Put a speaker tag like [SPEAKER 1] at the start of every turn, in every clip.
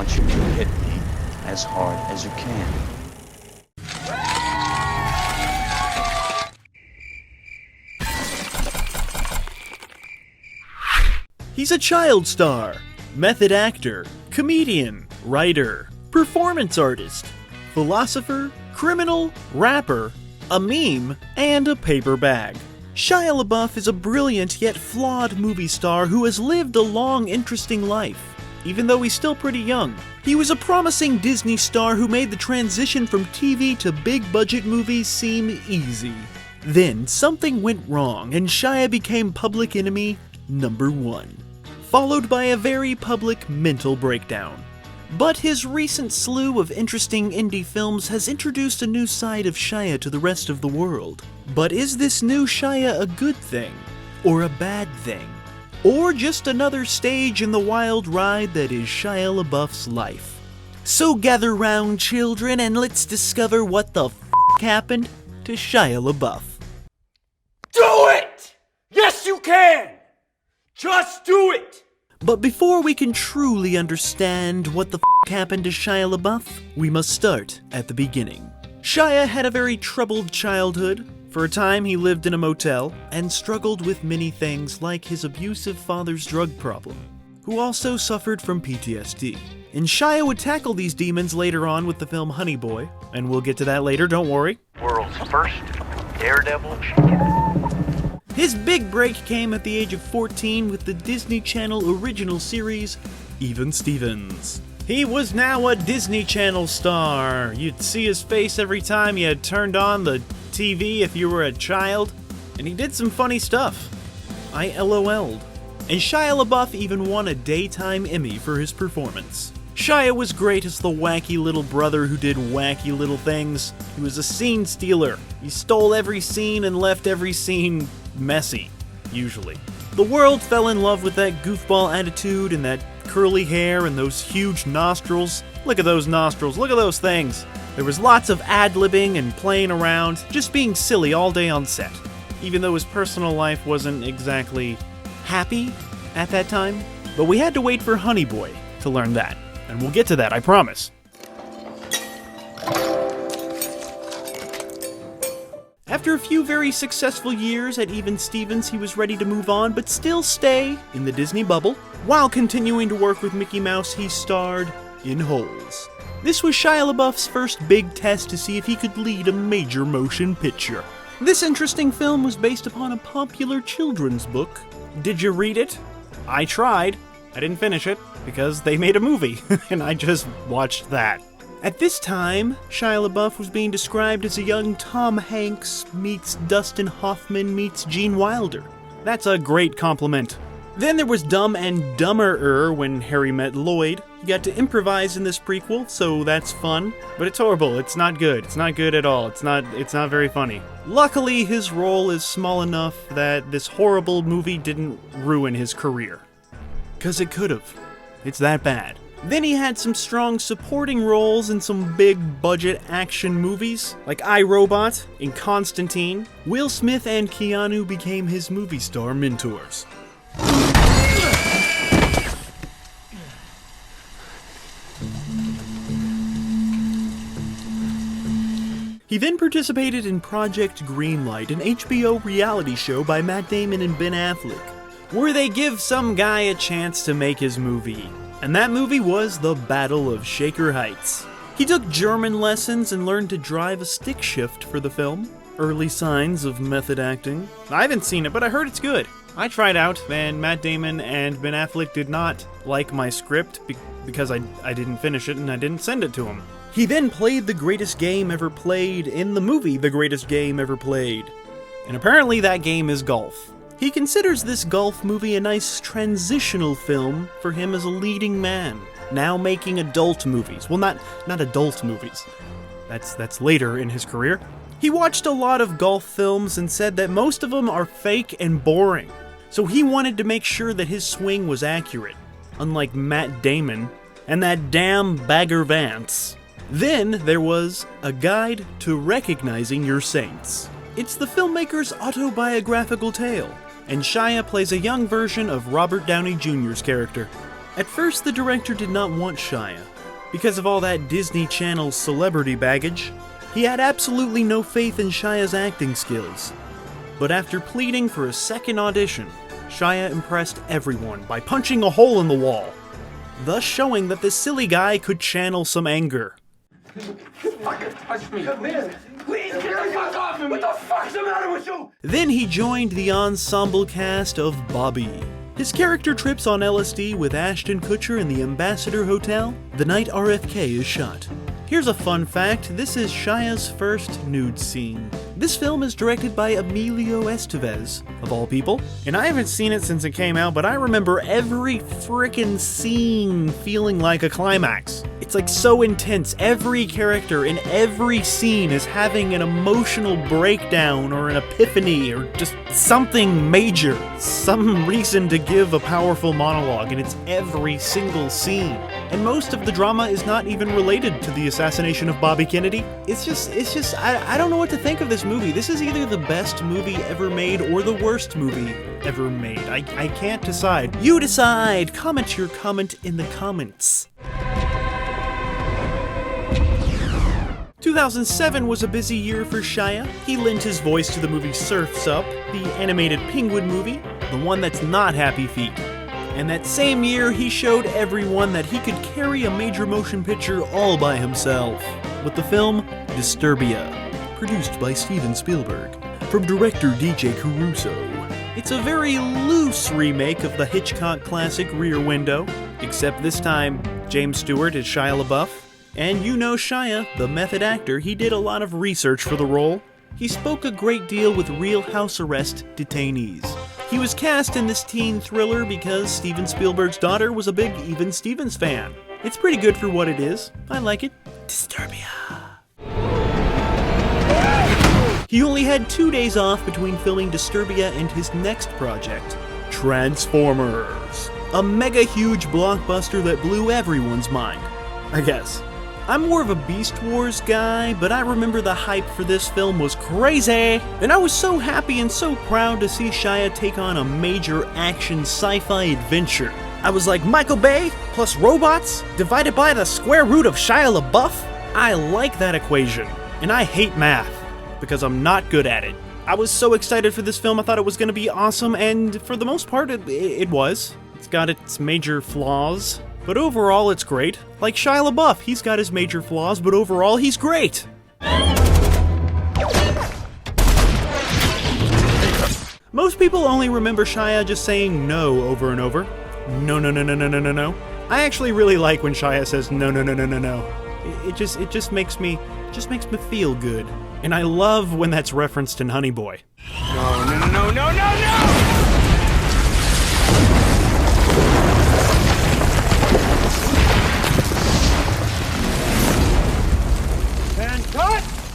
[SPEAKER 1] want you to hit me as hard as you can.
[SPEAKER 2] He's a child star, method actor, comedian, writer, performance artist, philosopher, criminal, rapper, a meme, and a paper bag. Shia LaBeouf is a brilliant yet flawed movie star who has lived a long, interesting life. Even though he's still pretty young, he was a promising Disney star who made the transition from TV to big-budget movies seem easy. Then, something went wrong and Shia became public enemy number 1, followed by a very public mental breakdown. But his recent slew of interesting indie films has introduced a new side of Shia to the rest of the world. But is this new Shia a good thing? Or a bad thing? Or just another stage in the wild ride that is Shia LaBeouf's life? So gather round, children, and let's discover what the happened to Shia LaBeouf.
[SPEAKER 3] Do it! Yes, you can! Just do it!
[SPEAKER 2] But before we can truly understand what the happened to Shia LaBeouf, we must start at the beginning. Shia had a very troubled childhood. For a time, he lived in a motel and struggled with many things like his abusive father's drug problem, who also suffered from PTSD. And Shia would tackle these demons later on with the film Honeyboy, and we'll get to that later, don't worry.
[SPEAKER 4] World's first daredevil chicken.
[SPEAKER 2] His big break came at the age of 14 with the Disney Channel original series, Even Stevens. He was now a Disney Channel star. You'd see his face every time you turned on the TV if you were a child, and he did some funny stuff. I LOL'd. And Shia LaBeouf even won a Daytime Emmy for his performance. Shia was great as the wacky little brother who did wacky little things. He was a scene stealer. He stole every scene and left every scene messy, usually. The world fell in love with that goofball attitude and that curly hair and those huge nostrils. Look at those nostrils, look at those things. There was lots of ad-libbing and playing around, just being silly all day on set. Even though his personal life wasn't exactly happy at that time. But we had to wait for Honeyboy to learn that. And we'll get to that, I promise. After a few very successful years at Even Stevens, he was ready to move on, but still stay in the Disney bubble. While continuing to work with Mickey Mouse, he starred in Holes. This was Shia LaBeouf's first big test to see if he could lead a major motion picture. This interesting film was based upon a popular children's book. Did you read it? I tried. I didn't finish it, because they made a movie, and I just watched that. At this time, Shia LaBeouf was being described as a young Tom Hanks meets Dustin Hoffman meets Gene Wilder. That's a great compliment. Then there was Dumb and Dumberer when Harry met Lloyd. He got to improvise in this prequel, so that's fun. But it's horrible, it's not good. It's not good at all. It's not very funny. Luckily, his role is small enough that this horrible movie didn't ruin his career. 'Cause it could've. It's that bad. Then he had some strong supporting roles in some big-budget action movies, like I, Robot and Constantine. Will Smith and Keanu became his movie star mentors. He then participated in Project Greenlight, an HBO reality show by Matt Damon and Ben Affleck, where they give some guy a chance to make his movie. And that movie was The Battle of Shaker Heights. He took German lessons and learned to drive a stick shift for the film. Early signs of method acting. I haven't seen it, but I heard it's good. I tried out, and Matt Damon and Ben Affleck did not like my script because I didn't finish it and I didn't send it to him. He then played the greatest game ever played in the movie The Greatest Game Ever Played. And apparently that game is golf. He considers this golf movie a nice transitional film for him as a leading man, now making adult movies. Well, not adult movies. That's later in his career. He watched a lot of golf films and said that most of them are fake and boring. So he wanted to make sure that his swing was accurate, unlike Matt Damon and that damn Bagger Vance. Then there was A Guide to Recognizing Your Saints. It's the filmmaker's autobiographical tale, and Shia plays a young version of Robert Downey Jr.'s character. At first, the director did not want Shia. Because of all that Disney Channel celebrity baggage, he had absolutely no faith in Shia's acting skills. But after pleading for a second audition, Shia impressed everyone by punching a hole in the wall, thus showing that this silly guy could channel some anger.
[SPEAKER 3] Fucking touch me. Please get the fuck off me. What the fuck's the matter with you?
[SPEAKER 2] Then he joined the ensemble cast of Bobby. His character trips on LSD with Ashton Kutcher in the Ambassador Hotel the night RFK is shot. Here's a fun fact, this is Shia's first nude scene. This film is directed by Emilio Estevez, of all people, and I haven't seen it since it came out, but I remember every frickin' scene feeling like a climax. It's like so intense, every character in every scene is having an emotional breakdown or an epiphany or just something major, some reason to give a powerful monologue, and it's every single scene. And most of the drama is not even related to the assassination of Bobby Kennedy. It's just, I don't know what to think of this movie. This is either the best movie ever made or the worst movie ever made. I can't decide. You decide! Comment your comment in the comments. 2007 was a busy year for Shia. He lent his voice to the movie Surf's Up, the animated Penguin movie, the one that's not Happy Feet. And that same year, he showed everyone that he could carry a major motion picture all by himself, with the film Disturbia, produced by Steven Spielberg, from director DJ Caruso. It's a very loose remake of the Hitchcock classic Rear Window, except this time, James Stewart is Shia LaBeouf. And you know Shia, the method actor, he did a lot of research for the role. He spoke a great deal with real house arrest detainees. He was cast in this teen thriller because Steven Spielberg's daughter was a big Even Stevens fan. It's pretty good for what it is. I like it. Disturbia. He only had 2 days off between filming Disturbia and his next project, Transformers. A mega huge blockbuster that blew everyone's mind, I guess. I'm more of a Beast Wars guy, but I remember the hype for this film was crazy, and I was so happy and so proud to see Shia take on a major action sci-fi adventure. I was like, Michael Bay plus robots divided by the square root of Shia LaBeouf? I like that equation, and I hate math, because I'm not good at it. I was so excited for this film, I thought it was going to be awesome, and for the most part, it was. It's got its major flaws, but overall it's great. Like Shia LaBeouf, he's got his major flaws, but overall he's great! Most people only remember Shia just saying no over and over. No, no, no, no, no, no, no, no. I actually really like when Shia says no, no, no, no, no, no. It just makes me feel good. And I love when that's referenced in Honeyboy.
[SPEAKER 3] No, no, no, no, no, no!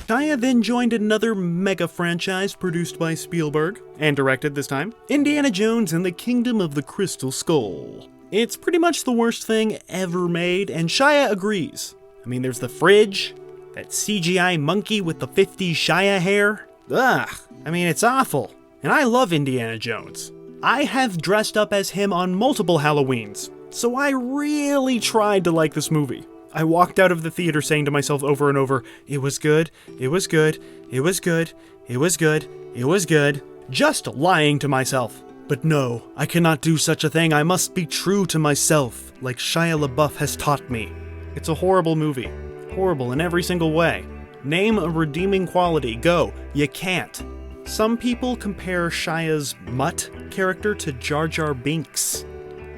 [SPEAKER 2] Shia then joined another mega franchise produced by Spielberg, and directed this time, Indiana Jones and the Kingdom of the Crystal Skull. It's pretty much the worst thing ever made, and Shia agrees. I mean, there's the fridge, that CGI monkey with the 50s Shia hair. Ugh, I mean, it's awful. And I love Indiana Jones. I have dressed up as him on multiple Halloweens, so I really tried to like this movie. I walked out of the theater saying to myself over and over, it was good, it was good, it was good, it was good, it was good, just lying to myself. But no, I cannot do such a thing. I must be true to myself, like Shia LaBeouf has taught me. It's a horrible movie. Horrible in every single way. Name a redeeming quality. Go. You can't. Some people compare Shia's Mutt character to Jar Jar Binks,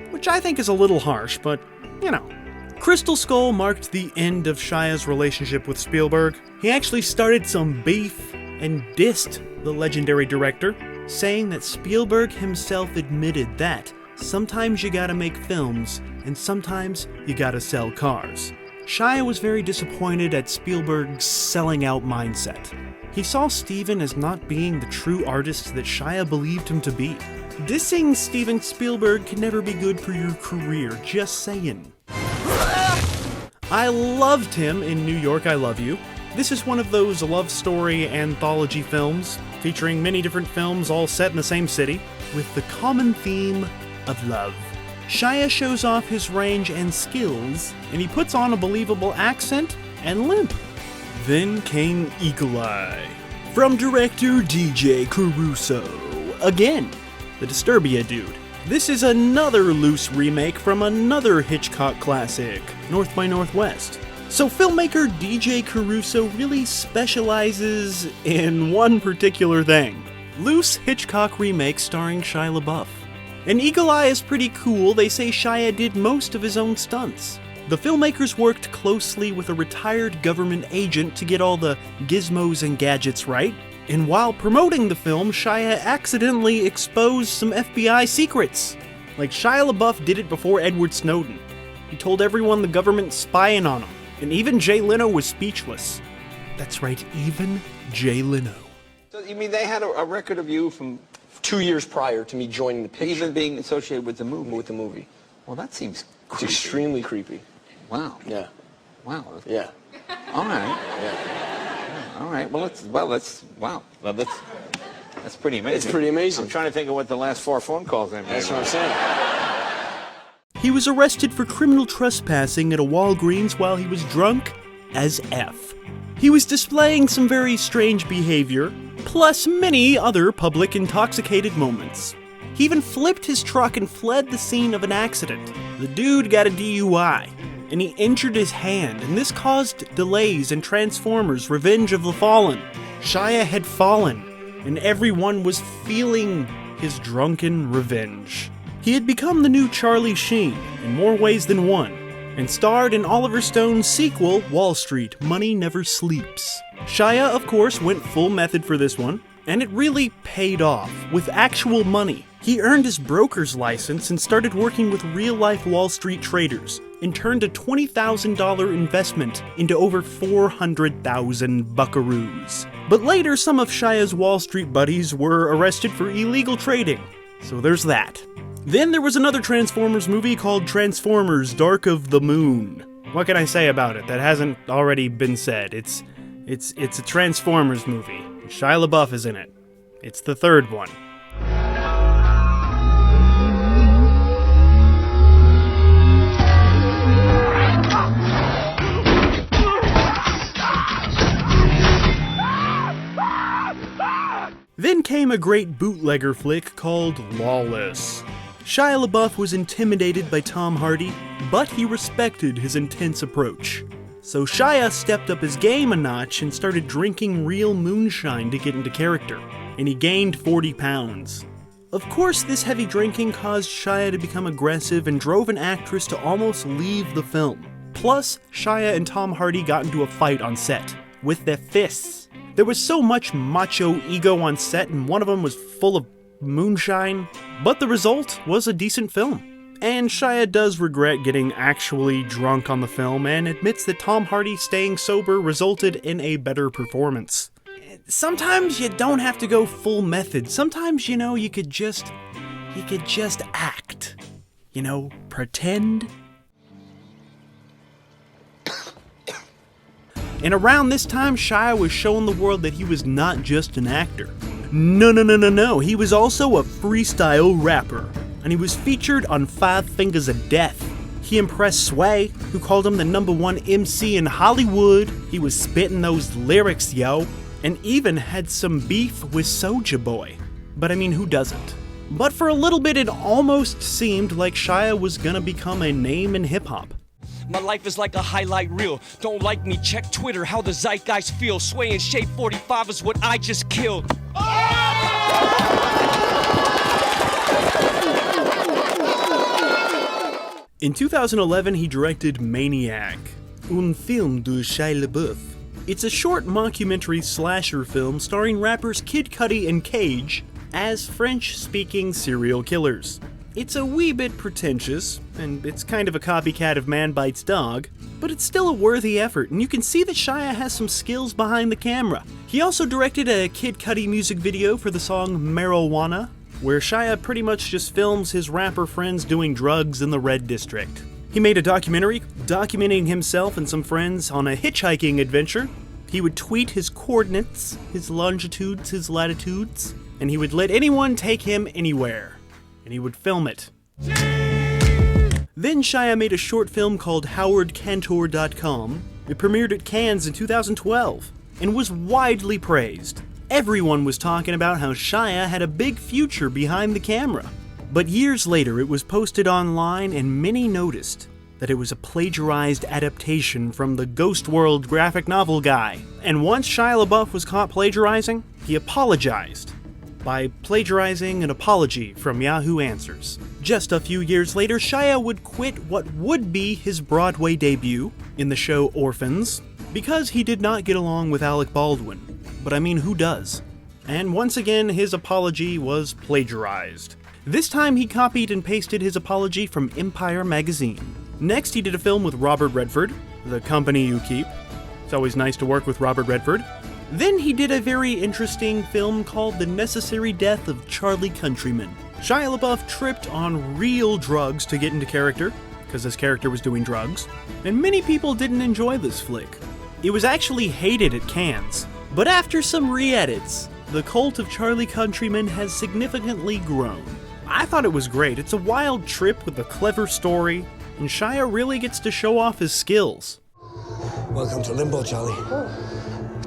[SPEAKER 2] which I think is a little harsh, but, you know. Crystal Skull marked the end of Shia's relationship with Spielberg. He actually started some beef and dissed the legendary director, saying that Spielberg himself admitted that sometimes you gotta make films and sometimes you gotta sell cars. Shia was very disappointed at Spielberg's selling out mindset. He saw Steven as not being the true artist that Shia believed him to be. Dissing Steven Spielberg can never be good for your career, just saying. I loved him in New York, I Love You. This is one of those love story anthology films, featuring many different films all set in the same city, with the common theme of love. Shia shows off his range and skills, and he puts on a believable accent and limp. Then came Eagle Eye, from director DJ Caruso. Again, the Disturbia dude. This is another loose remake from another Hitchcock classic, North by Northwest. So filmmaker DJ Caruso really specializes in one particular thing. Loose Hitchcock remake starring Shia LaBeouf. And Eagle Eye is pretty cool. They say Shia did most of his own stunts. The filmmakers worked closely with a retired government agent to get all the gizmos and gadgets right. And while promoting the film, Shia accidentally exposed some FBI secrets. Like Shia LaBeouf did it before Edward Snowden. He told everyone the government's spying on him. And even Jay Leno was speechless. That's right, even Jay Leno.
[SPEAKER 5] So you mean they had a record of you from
[SPEAKER 6] 2 years prior to me joining the picture.
[SPEAKER 5] even being associated with the movie?
[SPEAKER 6] With the movie.
[SPEAKER 5] Well, that seems
[SPEAKER 6] It's
[SPEAKER 5] creepy.
[SPEAKER 6] extremely creepy.
[SPEAKER 5] Wow.
[SPEAKER 6] Yeah.
[SPEAKER 5] Wow.
[SPEAKER 6] Yeah.
[SPEAKER 5] All right.
[SPEAKER 6] Yeah.
[SPEAKER 5] All right. Well, that's pretty amazing.
[SPEAKER 6] It's pretty amazing.
[SPEAKER 5] I'm trying to think of what the last 4 phone calls I made.
[SPEAKER 6] That's what I'm saying.
[SPEAKER 2] He was arrested for criminal trespassing at a Walgreens while he was drunk as F. He was displaying some very strange behavior, plus many other public intoxicated moments. He even flipped his truck and fled the scene of an accident. The dude got a DUI, and he injured his hand, and this caused delays in Transformers: Revenge of the Fallen. Shia had fallen, and everyone was feeling his drunken revenge. He had become the new Charlie Sheen in more ways than one, and starred in Oliver Stone's sequel, Wall Street: Money Never Sleeps. Shia, of course, went full method for this one, and it really paid off, with actual money. He earned his broker's license and started working with real-life Wall Street traders, and turned a $20,000 investment into over 400,000 buckaroos. But later, some of Shia's Wall Street buddies were arrested for illegal trading, so there's that. Then there was another Transformers movie called Transformers: Dark of the Moon. What can I say about it that hasn't already been said? It's a Transformers movie. Shia LaBeouf is in it. It's the third one. Then came a great bootlegger flick called Lawless. Shia LaBeouf was intimidated by Tom Hardy, but he respected his intense approach. So Shia stepped up his game a notch and started drinking real moonshine to get into character, and he gained 40 pounds. Of course, this heavy drinking caused Shia to become aggressive and drove an actress to almost leave the film. Plus, Shia and Tom Hardy got into a fight on set, with their fists. There was so much macho ego on set, and one of them was full of moonshine, but the result was a decent film. And Shia does regret getting actually drunk on the film and admits that Tom Hardy staying sober resulted in a better performance. Sometimes you don't have to go full method. Sometimes, you could just act. Pretend. And around this time, Shia was showing the world that he was not just an actor. No. He was also a freestyle rapper. And he was featured on 5 Fingers of Death. He impressed Sway, who called him the #1 MC in Hollywood. He was spitting those lyrics, yo. And even had some beef with Soulja Boy. But who doesn't? But for a little bit, it almost seemed like Shia was gonna become a name in hip-hop.
[SPEAKER 7] My life is like a highlight reel. Don't like me, check Twitter, how the zeitgeist feel. Sway in shape 45 is what I just killed.
[SPEAKER 2] In 2011, he directed Maniac, un film de Shia LaBeouf. It's a short mockumentary slasher film starring rappers Kid Cudi and Cage as French-speaking serial killers. It's a wee bit pretentious, and it's kind of a copycat of Man Bites Dog, but it's still a worthy effort, and you can see that Shia has some skills behind the camera. He also directed a Kid Cudi music video for the song Marijuana, where Shia pretty much just films his rapper friends doing drugs in the Red District. He made a documentary documenting himself and some friends on a hitchhiking adventure. He would tweet his coordinates, his longitudes, his latitudes, and he would let anyone take him anywhere. And he would film it. Then Shia made a short film called HowardCantor.com. It premiered at Cannes in 2012 and was widely praised. Everyone was talking about how Shia had a big future behind the camera. But years later, it was posted online and many noticed that it was a plagiarized adaptation from the Ghost World graphic novel guy. And once Shia LaBeouf was caught plagiarizing, he apologized by plagiarizing an apology from Yahoo Answers. Just a few years later, Shia would quit what would be his Broadway debut in the show Orphans because he did not get along with Alec Baldwin. But I mean, who does? And once again, his apology was plagiarized. This time he copied and pasted his apology from Empire magazine. Next, he did a film with Robert Redford, The Company You Keep. It's always nice to work with Robert Redford. Then he did a very interesting film called The Necessary Death of Charlie Countryman. Shia LaBeouf tripped on real drugs to get into character, because his character was doing drugs, and many people didn't enjoy this flick. It was actually hated at Cannes, but after some re-edits, the cult of Charlie Countryman has significantly grown. I thought it was great. It's a wild trip with a clever story, and Shia really gets to show off his skills.
[SPEAKER 8] Welcome to Limbo, Charlie.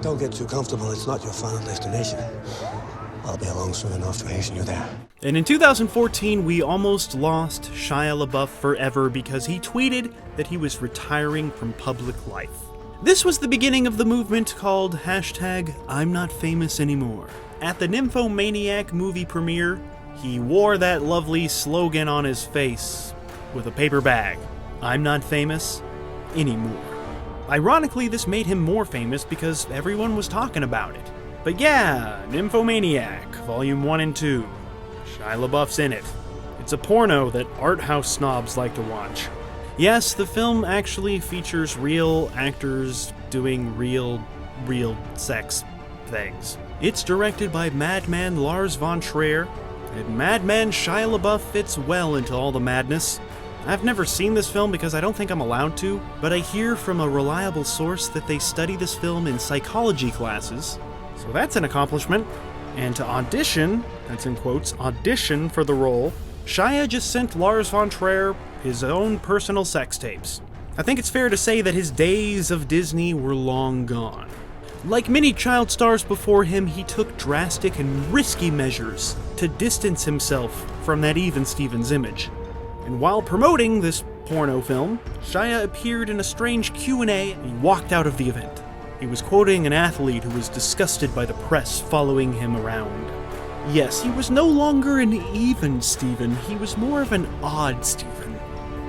[SPEAKER 8] Don't get too comfortable, it's not your final destination. I'll be along soon enough to hasten you there.
[SPEAKER 2] And in 2014, we almost lost Shia LaBeouf forever because he tweeted that he was retiring from public life. This was the beginning of the movement called #I'mNotFamousAnymore. At the Nymphomaniac movie premiere, he wore that lovely slogan on his face with a paper bag. I'm not famous anymore. Ironically, this made him more famous because everyone was talking about it. But yeah, Nymphomaniac, Volume 1 and 2. Shia LaBeouf's in it. It's a porno that art house snobs like to watch. Yes, the film actually features real actors doing real sex things. It's directed by madman Lars von Trier, and madman Shia LaBeouf fits well into all the madness. I've never seen this film because I don't think I'm allowed to, but I hear from a reliable source that they study this film in psychology classes, so that's an accomplishment. And to audition, that's in quotes, audition for the role, Shia just sent Lars von Trier his own personal sex tapes. I think it's fair to say that his days of Disney were long gone. Like many child stars before him, he took drastic and risky measures to distance himself from that Even Stevens image. And while promoting this porno film, Shia appeared in a strange Q&A and walked out of the event. He was quoting an athlete who was disgusted by the press following him around. Yes, he was no longer an even Steven, he was more of an odd Steven.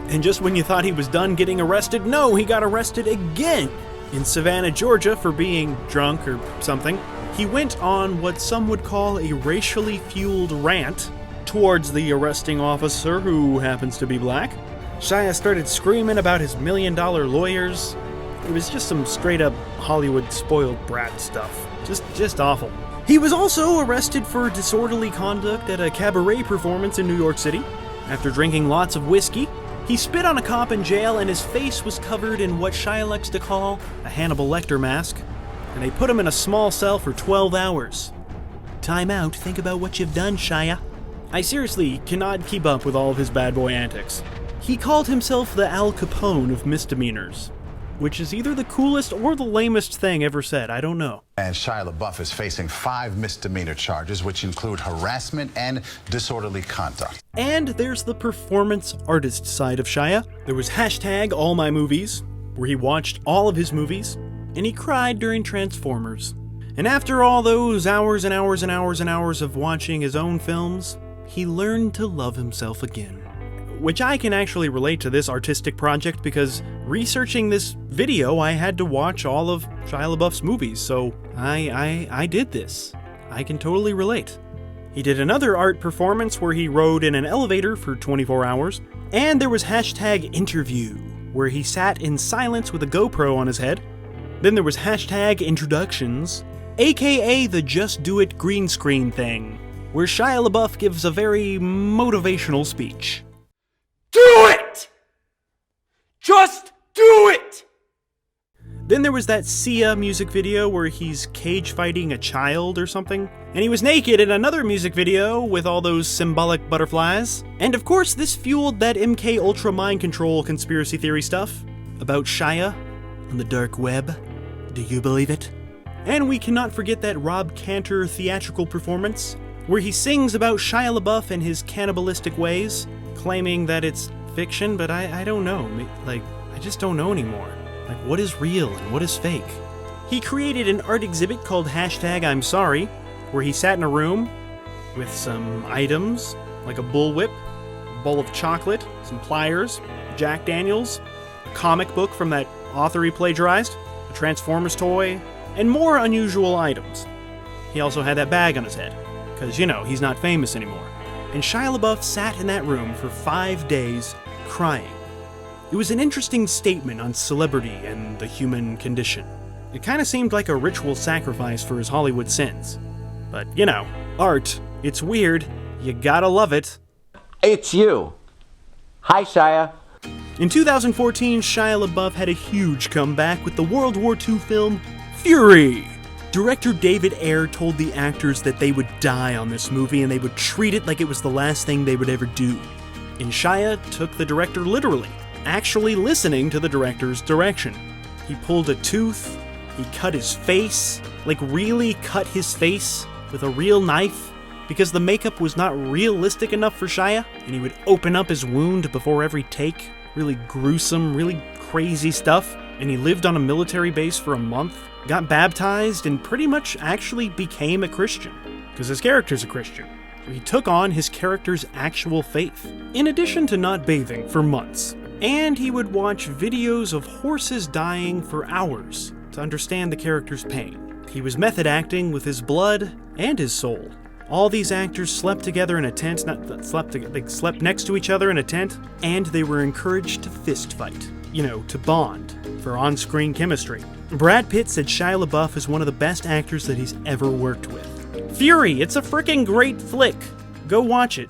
[SPEAKER 2] And just when you thought he was done getting arrested, no, he got arrested again! In Savannah, Georgia, for being drunk or something. He went on what some would call a racially fueled rant towards the arresting officer, who happens to be black. Shia started screaming about his $1 million lawyers. It was just some straight-up Hollywood spoiled brat stuff. Just awful. He was also arrested for disorderly conduct at a cabaret performance in New York City. After drinking lots of whiskey, he spit on a cop in jail and his face was covered in what Shia likes to call a Hannibal Lecter mask. And they put him in a small cell for 12 hours. Time out, think about what you've done, Shia. I seriously cannot keep up with all of his bad boy antics. He called himself the Al Capone of misdemeanors, which is either the coolest or the lamest thing ever said, I don't know.
[SPEAKER 9] And Shia LaBeouf is facing 5 misdemeanor charges, which include harassment and disorderly conduct.
[SPEAKER 2] And there's the performance artist side of Shia. There was #AllMyMovies, where he watched all of his movies, and he cried during Transformers. And after all those hours and hours and hours and hours of watching his own films, he learned to love himself again. Which I can actually relate to this artistic project because researching this video, I had to watch all of Shia LaBeouf's movies, so I did this. I can totally relate. He did another art performance where he rode in an elevator for 24 hours, and there was #interview, where he sat in silence with a GoPro on his head. Then there was #introductions, aka the Just Do It green screen thing, where Shia LaBeouf gives a very motivational speech.
[SPEAKER 3] Do it! Just do it!
[SPEAKER 2] Then there was that Sia music video where he's cage fighting a child or something. And he was naked in another music video with all those symbolic butterflies. And of course, this fueled that MK Ultra mind control conspiracy theory stuff about Shia on the dark web. Do you believe it? And we cannot forget that Rob Cantor theatrical performance where he sings about Shia LaBeouf and his cannibalistic ways, claiming that it's fiction, but I don't know. Like, I just don't know anymore. Like, what is real and what is fake? He created an art exhibit called #I'mSorry, where he sat in a room with some items, like a bullwhip, a bowl of chocolate, some pliers, Jack Daniels, a comic book from that author he plagiarized, a Transformers toy, and more unusual items. He also had that bag on his head, because, you know, he's not famous anymore. And Shia LaBeouf sat in that room for 5 days, crying. It was an interesting statement on celebrity and the human condition. It kind of seemed like a ritual sacrifice for his Hollywood sins. But, you know, art, it's weird. You gotta love it.
[SPEAKER 10] It's you. Hi, Shia.
[SPEAKER 2] In 2014, Shia LaBeouf had a huge comeback with the World War II film Fury. Director David Ayer told the actors that they would die on this movie and they would treat it like it was the last thing they would ever do. And Shia took the director literally, actually listening to the director's direction. He pulled a tooth, he cut his face, like really cut his face with a real knife, because the makeup was not realistic enough for Shia, and he would open up his wound before every take. Really gruesome, really crazy stuff. And he lived on a military base for a month, got baptized, and pretty much actually became a Christian, because his character's a Christian. So he took on his character's actual faith, in addition to not bathing for months. And he would watch videos of horses dying for hours to understand the character's pain. He was method acting with his blood and his soul. All these actors slept together in a tent, they slept next to each other in a tent, and they were encouraged to fist fight. You know, to bond, for on-screen chemistry. Brad Pitt said Shia LaBeouf is one of the best actors that he's ever worked with. Fury, it's a freaking great flick. Go watch it.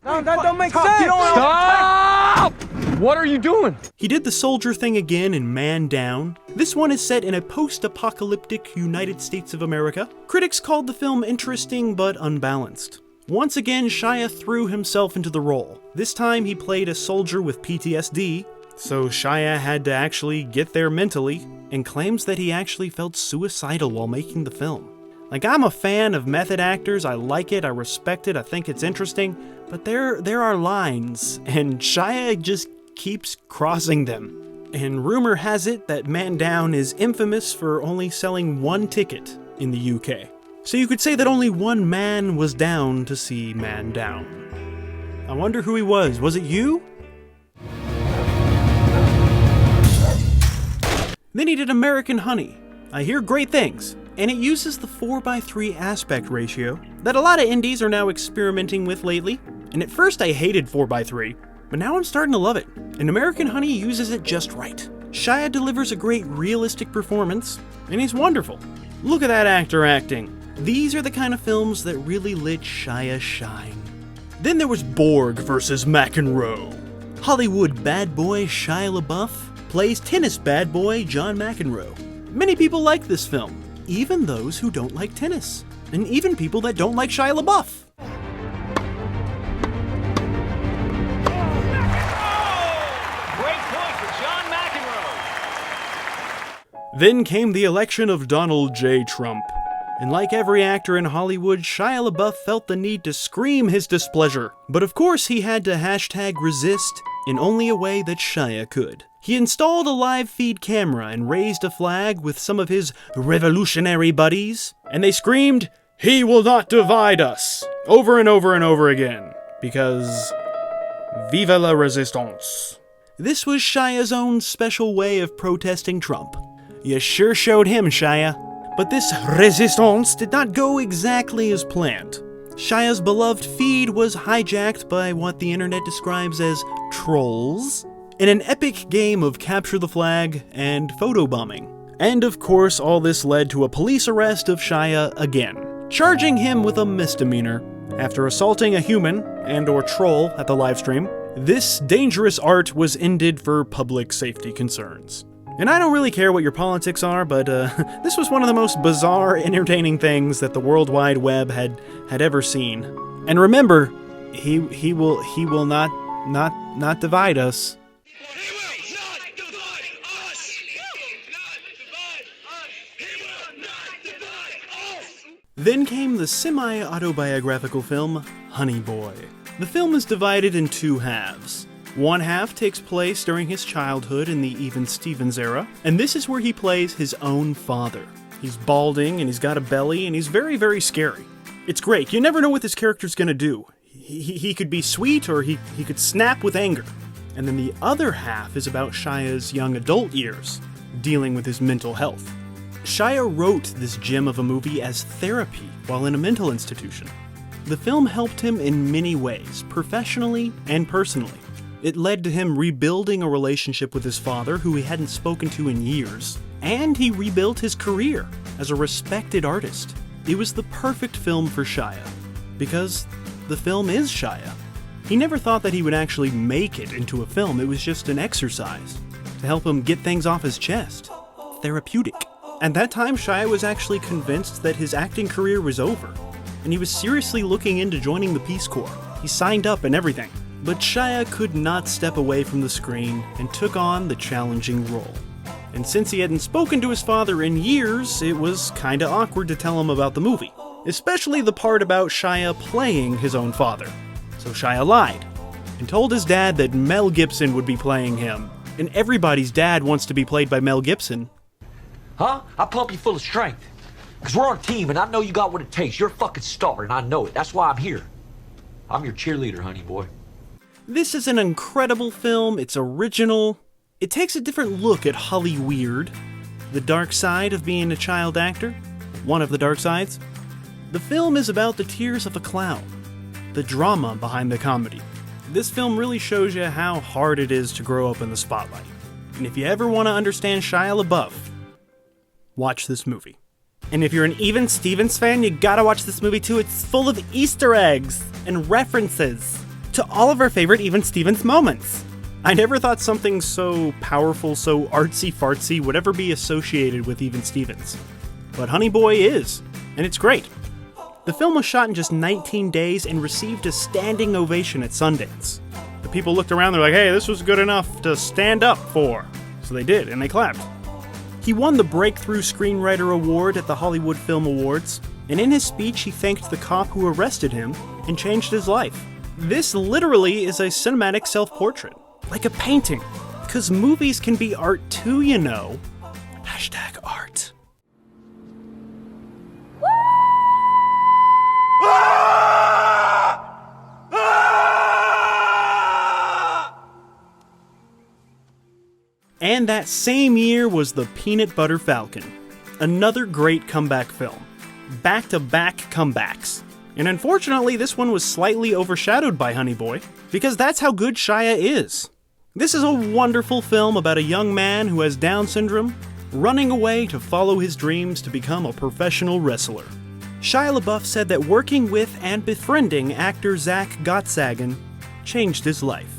[SPEAKER 3] No, that don't make sense! Stop! What are you doing?
[SPEAKER 2] He did the soldier thing again in Man Down. This one is set in a post-apocalyptic United States of America. Critics called the film interesting but unbalanced. Once again, Shia threw himself into the role. This time he played a soldier with PTSD, so Shia had to actually get there mentally, and claims that he actually felt suicidal while making the film. Like, I'm a fan of method actors, I like it, I respect it, I think it's interesting, but there are lines, and Shia just keeps crossing them. And rumor has it that Man Down is infamous for only selling 1 ticket in the UK. So you could say that only one man was down to see Man Down. I wonder who he was. Was it you? Then he did American Honey. I hear great things. And it uses the 4:3 aspect ratio that a lot of indies are now experimenting with lately. And at first I hated 4:3, but now I'm starting to love it. And American Honey uses it just right. Shia delivers a great realistic performance, and he's wonderful. Look at that actor acting. These are the kind of films that really let Shia shine. Then there was Borg vs. McEnroe. Hollywood bad boy Shia LaBeouf plays tennis bad boy John McEnroe. Many people like this film, even those who don't like tennis, and even people that don't like Shia LaBeouf.
[SPEAKER 7] Great point for John McEnroe.
[SPEAKER 2] Then came the election of Donald J. Trump. And like every actor in Hollywood, Shia LaBeouf felt the need to scream his displeasure. But of course he had to #resist in only a way that Shia could. He installed a live feed camera and raised a flag with some of his revolutionary buddies, and they screamed, "He will not divide us!" over and over and over again. Because vive la resistance. This was Shia's own special way of protesting Trump. You sure showed him, Shia. But this resistance did not go exactly as planned. Shia's beloved feed was hijacked by what the internet describes as trolls, in an epic game of capture the flag and photobombing. And of course, all this led to a police arrest of Shia again, charging him with a misdemeanor after assaulting a human and/or troll at the livestream. This dangerous art was ended for public safety concerns. And I don't really care what your politics are, but this was one of the most bizarre, entertaining things that the World Wide Web had ever seen. And remember, he will not divide us. Then came the semi-autobiographical film, Honeyboy. The film is divided in two halves. One half takes place during his childhood in the Even Stevens era, and this is where he plays his own father. He's balding, and he's got a belly, and he's very, very scary. It's great. You never know what this character's gonna do. He could be sweet, or he could snap with anger. And then the other half is about Shia's young adult years, dealing with his mental health. Shia wrote this gem of a movie as therapy while in a mental institution. The film helped him in many ways, professionally and personally. It led to him rebuilding a relationship with his father, who he hadn't spoken to in years, and he rebuilt his career as a respected artist. It was the perfect film for Shia, because the film is Shia. He never thought that he would actually make it into a film. It was just an exercise to help him get things off his chest. Therapeutic. At that time, Shia was actually convinced that his acting career was over, and he was seriously looking into joining the Peace Corps. He signed up and everything. But Shia could not step away from the screen and took on the challenging role. And since he hadn't spoken to his father in years, it was kinda awkward to tell him about the movie. Especially the part about Shia playing his own father. So Shia lied, and told his dad that Mel Gibson would be playing him. And everybody's dad wants to be played by Mel Gibson.
[SPEAKER 11] Huh? I pump you full of strength. Because we're on a team, and I know you got what it takes. You're a fucking star, and I know it. That's why I'm here. I'm your cheerleader, honey boy.
[SPEAKER 2] This is an incredible film. It's original. It takes a different look at Hollyweird, the dark side of being a child actor, one of the dark sides. The film is about the tears of a clown, the drama behind the comedy. This film really shows you how hard it is to grow up in the spotlight. And if you ever want to understand Shia LaBeouf, watch this movie. And if you're an Even Stevens fan, you gotta watch this movie too. It's full of Easter eggs and references to all of our favorite Even Stevens moments. I never thought something so powerful, so artsy-fartsy would ever be associated with Even Stevens. But Honeyboy is, and it's great. The film was shot in just 19 days and received a standing ovation at Sundance. The people looked around, they're like, hey, this was good enough to stand up for. So they did, and they clapped. He won the Breakthrough Screenwriter Award at the Hollywood Film Awards, and in his speech he thanked the cop who arrested him and changed his life. This literally is a cinematic self-portrait, like a painting, because movies can be art too, you know. #art. And that same year was The Peanut Butter Falcon, another great comeback film. Back-to-back comebacks. And unfortunately, this one was slightly overshadowed by Honeyboy, because that's how good Shia is. This is a wonderful film about a young man who has Down syndrome, running away to follow his dreams to become a professional wrestler. Shia LaBeouf said that working with and befriending actor Zach Gottsagen changed his life.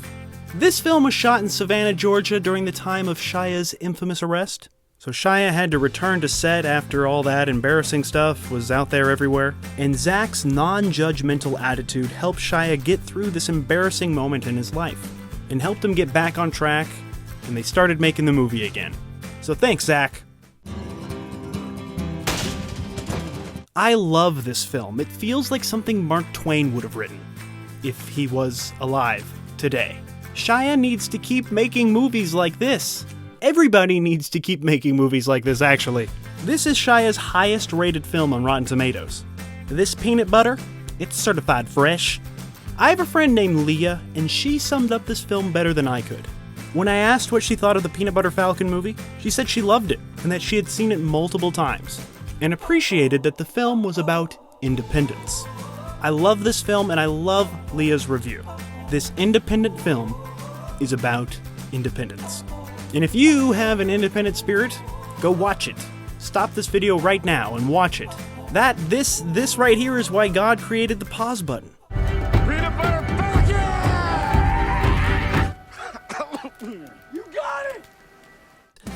[SPEAKER 2] This film was shot in Savannah, Georgia during the time of Shia's infamous arrest. So Shia had to return to set after all that embarrassing stuff was out there everywhere. And Zach's non-judgmental attitude helped Shia get through this embarrassing moment in his life and helped him get back on track, and they started making the movie again. So thanks, Zach. I love this film. It feels like something Mark Twain would have written if he was alive today. Shia needs to keep making movies like this. Everybody needs to keep making movies like this, actually. This is Shia's highest rated film on Rotten Tomatoes. This peanut butter, it's certified fresh. I have a friend named Leah, and she summed up this film better than I could. When I asked what she thought of the Peanut Butter Falcon movie, she said she loved it, and that she had seen it multiple times, and appreciated that the film was about independence. I love this film, and I love Leah's review. This independent film is about independence. And if you have an independent spirit, go watch it. Stop this video right now and watch it. This right here is why God created the pause button.
[SPEAKER 3] Peanut butter Falcon! You got it!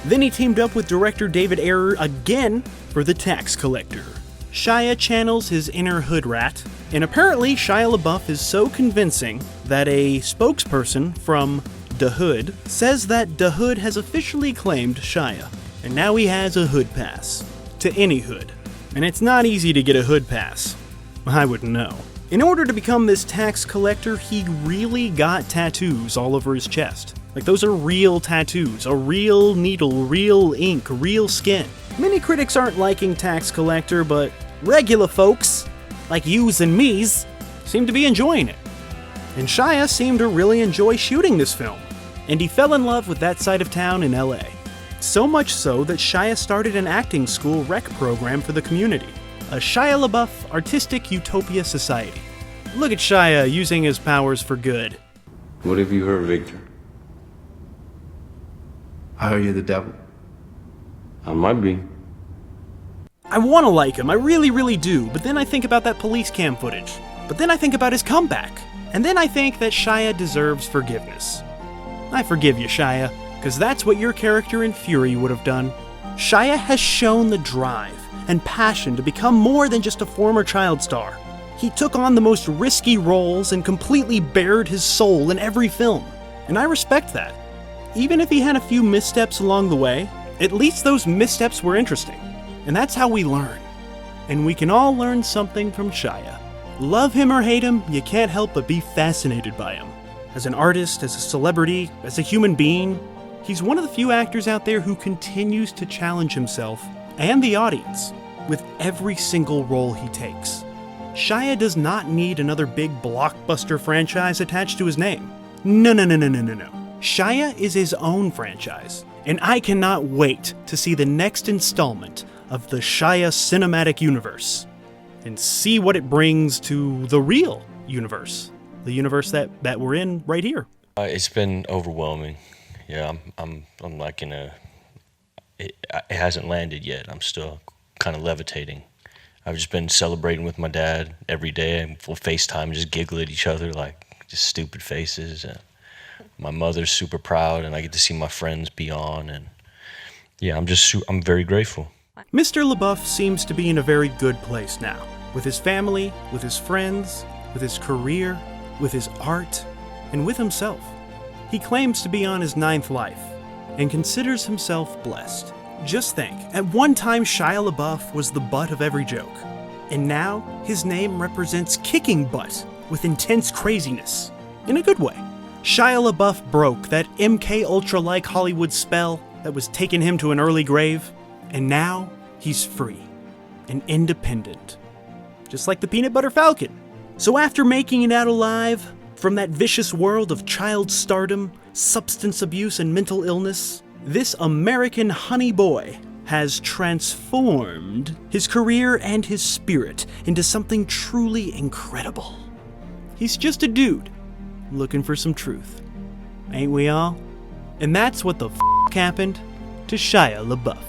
[SPEAKER 2] Then he teamed up with director David Ayer again for The Tax Collector. Shia channels his inner hood rat, and apparently Shia LaBeouf is so convincing that a spokesperson from Da Hood says that Da Hood has officially claimed Shia, and now he has a hood pass to any hood. And it's not easy to get a hood pass. I wouldn't know. In order to become this tax collector, he really got tattoos all over his chest. Like, those are real tattoos, a real needle, real ink, real skin. Many critics aren't liking Tax Collector, but regular folks, like yous and me's, seem to be enjoying it. And Shia seemed to really enjoy shooting this film, and he fell in love with that side of town in LA. So much so that Shia started an acting school rec program for the community, a Shia LaBeouf Artistic Utopia Society. Look at Shia using his powers for good.
[SPEAKER 12] What have you heard, Victor?
[SPEAKER 13] I heard you're the devil.
[SPEAKER 12] I might be.
[SPEAKER 2] I want to like him, I really, really do, but then I think about that police cam footage. But then I think about his comeback. And then I think that Shia deserves forgiveness. I forgive you, Shia, because that's what your character in Fury would have done. Shia has shown the drive and passion to become more than just a former child star. He took on the most risky roles and completely bared his soul in every film. And I respect that. Even if he had a few missteps along the way, at least those missteps were interesting. And that's how we learn. And we can all learn something from Shia. Love him or hate him, you can't help but be fascinated by him. As an artist, as a celebrity, as a human being, he's one of the few actors out there who continues to challenge himself and the audience with every single role he takes. Shia does not need another big blockbuster franchise attached to his name. No. Shia is his own franchise, and I cannot wait to see the next installment of the Shia cinematic universe and see what it brings to the real universe, the universe that we're in right here.
[SPEAKER 14] It's been overwhelming. Yeah, I'm like it hasn't landed yet. I'm still kind of levitating. I've just been celebrating with my dad every day, and we'll FaceTime, just giggle at each other like just stupid faces. And my mother's super proud, and I get to see my friends be on, and yeah, I'm very grateful.
[SPEAKER 2] Mr. LaBeouf seems to be in a very good place now, with his family, with his friends, with his career, with his art, and with himself. He claims to be on his 9th life, and considers himself blessed. Just think, at one time Shia LaBeouf was the butt of every joke, and now his name represents kicking butt with intense craziness, in a good way. Shia LaBeouf broke that MK Ultra-like Hollywood spell that was taking him to an early grave, and now he's free and independent, just like the peanut butter falcon. So after making it out alive from that vicious world of child stardom, substance abuse, and mental illness, this American Honeyboy has transformed his career and his spirit into something truly incredible. He's just a dude looking for some truth, ain't we all? And that's what the f*** happened to Shia LaBeouf.